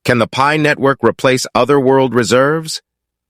Can the Pi network replace other world reserves?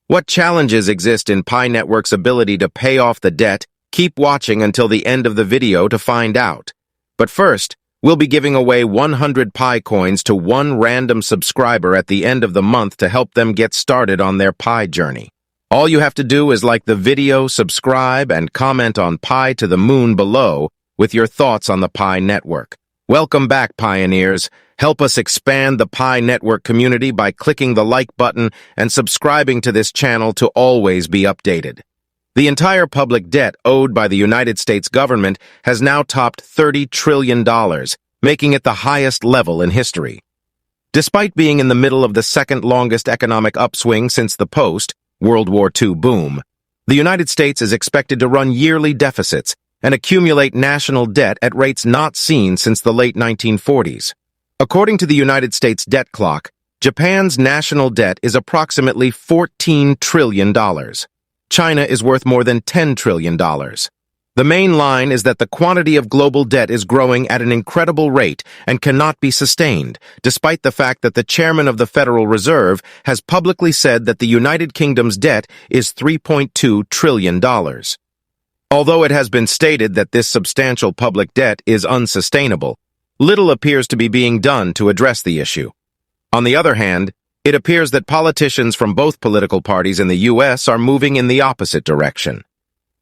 What challenges exist in Pi network's ability to pay off the debt? Keep watching until the end of the video to find out. But first, we'll be giving away 100 Pi coins to one random subscriber at the end of the month to help them get started on their Pi journey. All you have to do is like the video, subscribe, and comment on Pi to the moon below with your thoughts on the Pi network. Welcome back, pioneers. Help us expand the Pi network community by clicking the like button and subscribing to this channel to always be updated. The entire public debt owed by the United States government has now topped $30 trillion, making it the highest level in history. Despite being in the middle of the second longest economic upswing since the post-World War II boom, the United States is expected to run yearly deficits and accumulate national debt at rates not seen since the late 1940s. According to the United States debt clock, Japan's national debt is approximately $14 trillion. China is worth more than $10 trillion. The main line is that the quantity of global debt is growing at an incredible rate and cannot be sustained, despite the fact that the chairman of the Federal Reserve has publicly said that the United Kingdom's debt is $3.2 trillion. Although it has been stated that this substantial public debt is unsustainable, little appears to be being done to address the issue. On the other hand, it appears that politicians from both political parties in the U.S. are moving in the opposite direction.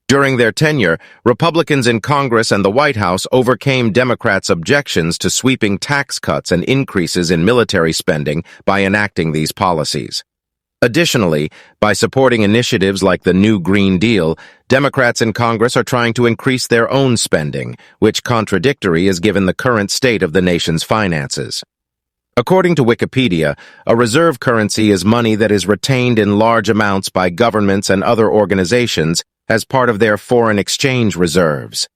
During their tenure, Republicans in Congress and the White House overcame Democrats' objections to sweeping tax cuts and increases in military spending by enacting these policies. Additionally, by supporting initiatives like the New Green Deal, Democrats in Congress are trying to increase their own spending, which contradictory is given the current state of the nation's finances. According to Wikipedia, a reserve currency is money that is retained in large amounts by governments and other organizations as part of their foreign exchange reserves.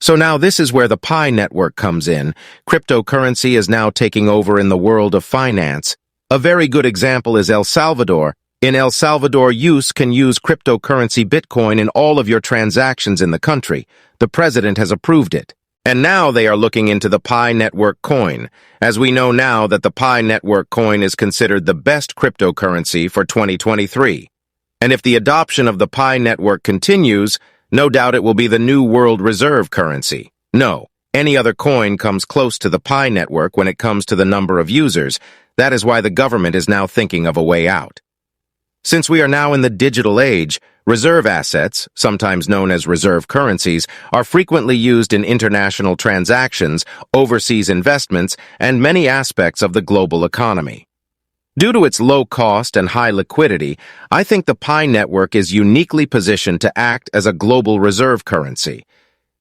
So now this is where the Pi network comes in. Cryptocurrency is now taking over in the world of finance. A very good example is El Salvador. In El Salvador, you can use cryptocurrency Bitcoin in all of your transactions in the country. The president has approved it. And now they are looking into the Pi network coin, as we know now that the Pi network coin is considered the best cryptocurrency for 2023. And if the adoption of the Pi network continues, no doubt it will be the new world reserve currency. No, any other coin comes close to the Pi network when it comes to the number of users. That is why the government is now thinking of a way out. Since we are now in the digital age, reserve assets, sometimes known as reserve currencies, are frequently used in international transactions, overseas investments, and many aspects of the global economy. Due to its low cost and high liquidity, I think the Pi network is uniquely positioned to act as a global reserve currency.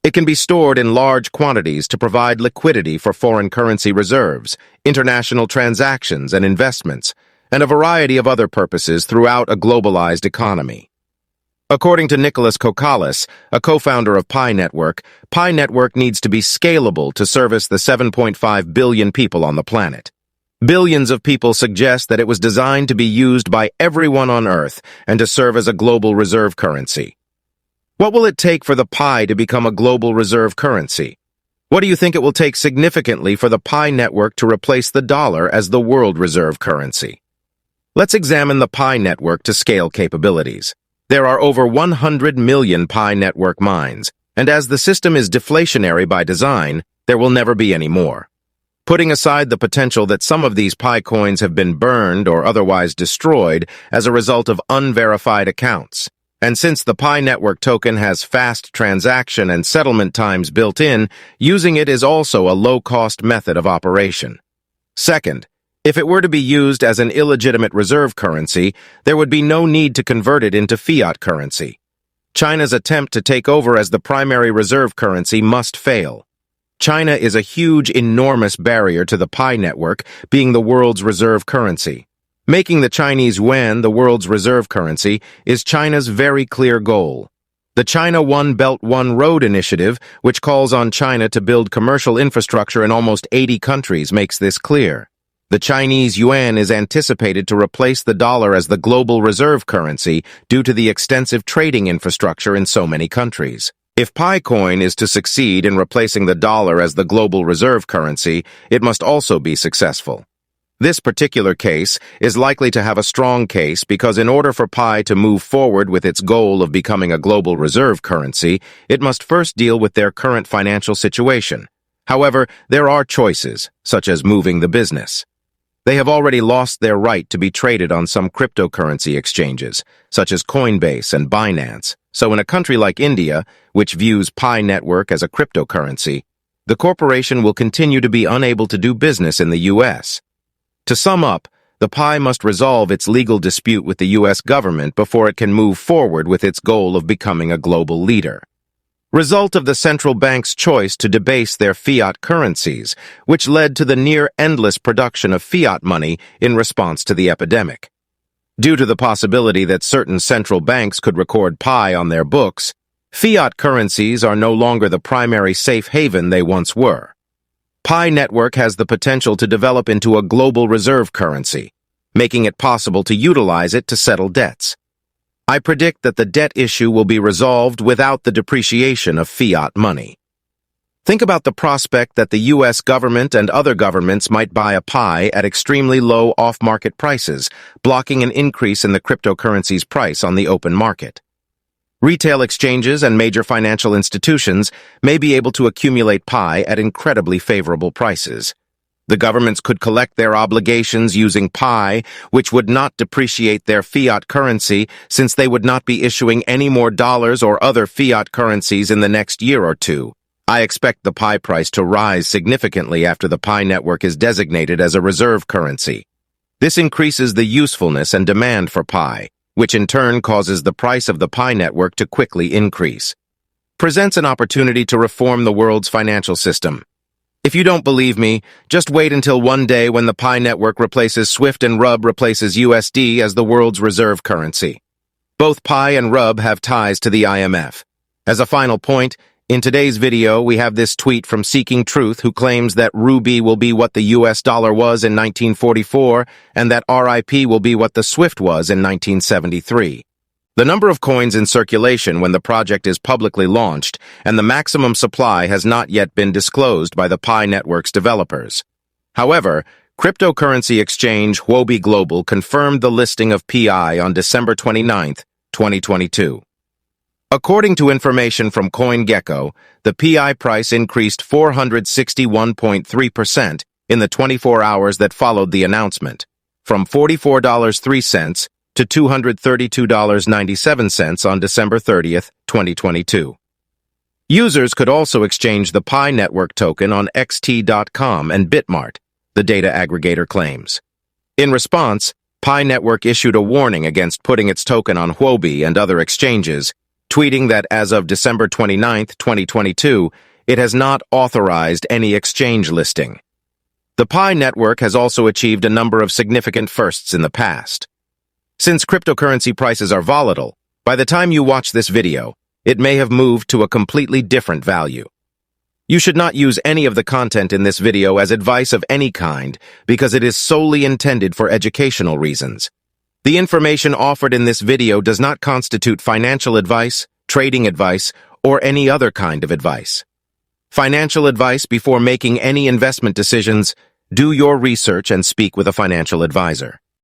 It can be stored in large quantities to provide liquidity for foreign currency reserves, international transactions and investments, and a variety of other purposes throughout a globalized economy. According to Nicholas Kokalis, a co-founder of Pi Network needs to be scalable to service the 7.5 billion people on the planet. Billions of people suggest that it was designed to be used by everyone on Earth and to serve as a global reserve currency. What will it take for the Pi to become a global reserve currency? What do you think it will take significantly for the Pi network to replace the dollar as the world reserve currency? Let's examine the Pi network to scale capabilities. There are over 100 million Pi network mines, and as the system is deflationary by design, there will never be any more. Putting aside the potential that some of these Pi coins have been burned or otherwise destroyed as a result of unverified accounts, and since the Pi network token has fast transaction and settlement times built in, using it is also a low-cost method of operation. Second, if it were to be used as an illegitimate reserve currency, there would be no need to convert it into fiat currency. China's attempt to take over as the primary reserve currency must fail. China is a huge, enormous barrier to the Pi network being the world's reserve currency. Making the Chinese yuan the world's reserve currency is China's very clear goal. The China One Belt One Road initiative, which calls on China to build commercial infrastructure in almost 80 countries, makes this clear. The Chinese yuan is anticipated to replace the dollar as the global reserve currency due to the extensive trading infrastructure in so many countries. If Pi coin is to succeed in replacing the dollar as the global reserve currency, it must also be successful. This particular case is likely to have a strong case because in order for Pi to move forward with its goal of becoming a global reserve currency, it must first deal with their current financial situation. However, there are choices, such as moving the business. They have already lost their right to be traded on some cryptocurrency exchanges, such as Coinbase and Binance. So in a country like India, which views Pi Network as a cryptocurrency, the corporation will continue to be unable to do business in the U.S. To sum up, the Pi must resolve its legal dispute with the U.S. government before it can move forward with its goal of becoming a global leader. Result of the central bank's choice to debase their fiat currencies, which led to the near-endless production of fiat money in response to the epidemic. Due to the possibility that certain central banks could record Pi on their books, fiat currencies are no longer the primary safe haven they once were. Pi Network has the potential to develop into a global reserve currency, making it possible to utilize it to settle debts. I predict that the debt issue will be resolved without the depreciation of fiat money. Think about the prospect that the U.S. government and other governments might buy a Pi at extremely low off-market prices, blocking an increase in the cryptocurrency's price on the open market. Retail exchanges and major financial institutions may be able to accumulate Pi at incredibly favorable prices. The governments could collect their obligations using Pi, which would not depreciate their fiat currency since they would not be issuing any more dollars or other fiat currencies in the next year or two. I expect the Pi price to rise significantly after the Pi network is designated as a reserve currency. This increases the usefulness and demand for Pi, which in turn causes the price of the Pi network to quickly increase. Presents an opportunity to reform the world's financial system. If you don't believe me, just wait until one day when the Pi network replaces SWIFT and RUB replaces USD as the world's reserve currency. Both Pi and RUB have ties to the IMF. As a final point, in today's video, we have this tweet from Seeking Truth who claims that Ruby will be what the US dollar was in 1944 and that RIP will be what the SWIFT was in 1973. The number of coins in circulation when the project is publicly launched and the maximum supply has not yet been disclosed by the Pi Network's developers. However, cryptocurrency exchange Huobi Global confirmed the listing of Pi on December 29, 2022. According to information from CoinGecko, the Pi price increased 461.3% in the 24 hours that followed the announcement, from $44.03 to $232.97 on December 30, 2022. Users could also exchange the Pi Network token on xt.com and Bitmart, the data aggregator claims. In response, Pi Network issued a warning against putting its token on Huobi and other exchanges, tweeting that as of December 29, 2022, it has not authorized any exchange listing. The Pi Network has also achieved a number of significant firsts in the past. Since cryptocurrency prices are volatile, by the time you watch this video, it may have moved to a completely different value. You should not use any of the content in this video as advice of any kind because it is solely intended for educational reasons. The information offered in this video does not constitute financial advice, trading advice, or any other kind of advice. Financial advice before making any investment decisions: do your research and speak with a financial advisor.